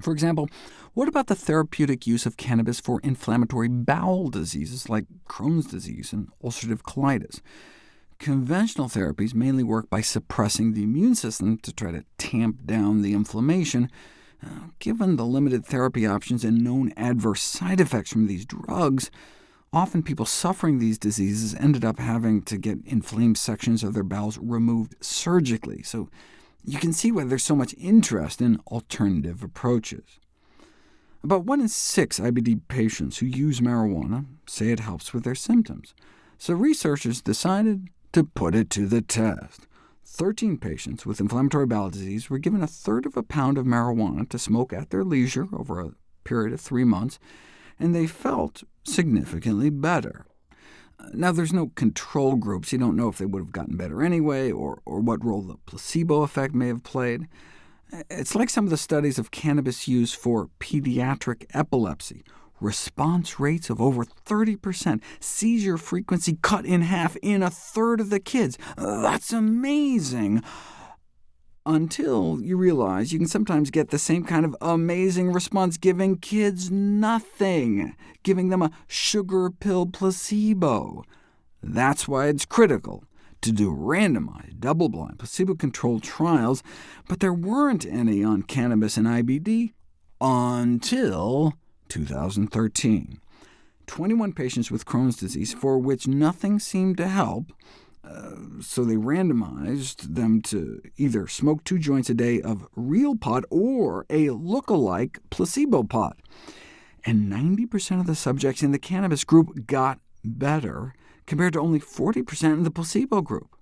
For example, what about the therapeutic use of cannabis for inflammatory bowel diseases like Crohn's disease and ulcerative colitis? Conventional therapies mainly work by suppressing the immune system to try to tamp down the inflammation. Given the limited therapy options and known adverse side effects from these drugs, often people suffering these diseases ended up having to get inflamed sections of their bowels removed surgically. So you can see why there's so much interest in alternative approaches. About 1 in 6 IBD patients who use marijuana say it helps with their symptoms, so researchers decided to put it to the test. 13 patients with inflammatory bowel disease were given 1/3 of a pound of marijuana to smoke at their leisure over a period of 3 months, and they felt significantly better. Now, there's no control groups. You don't know if they would have gotten better anyway, or what role the placebo effect may have played. It's like some of the studies of cannabis use for pediatric epilepsy. Response rates of over 30%, seizure frequency cut in half in 1/3 of the kids. That's amazing! Until you realize you can sometimes get the same kind of amazing response giving kids nothing, giving them a sugar pill placebo. That's why it's critical to do randomized, double-blind, placebo-controlled trials, but there weren't any on cannabis and IBD until 2013. 21 patients with Crohn's disease for which nothing seemed to help, so they randomized them to either smoke 2 joints a day of real pot or a look-alike placebo pot. And 90% of the subjects in the cannabis group got better, compared to only 40% in the placebo group.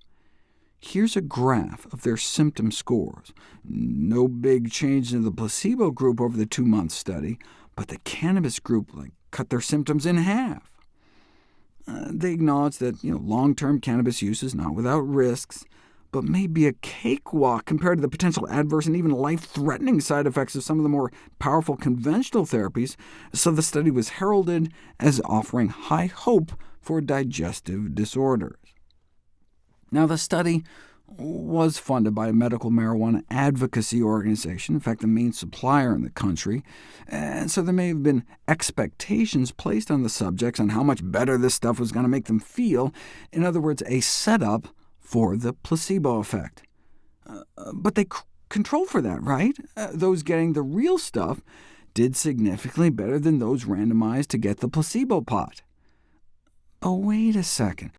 Here's a graph of their symptom scores. No big change in the placebo group over the 2-month study, but the cannabis group cut their symptoms in half. They acknowledge that long-term cannabis use is not without risks, but may be a cakewalk compared to the potential adverse and even life-threatening side effects of some of the more powerful conventional therapies, so the study was heralded as offering high hope for digestive disorders. Now, the study was funded by a medical marijuana advocacy organization, in fact the main supplier in the country, and so there may have been expectations placed on the subjects on how much better this stuff was going to make them feel. In other words, a setup for the placebo effect. But they controlled for that, right? Those getting the real stuff did significantly better than those randomized to get the placebo pot. Oh, wait a second.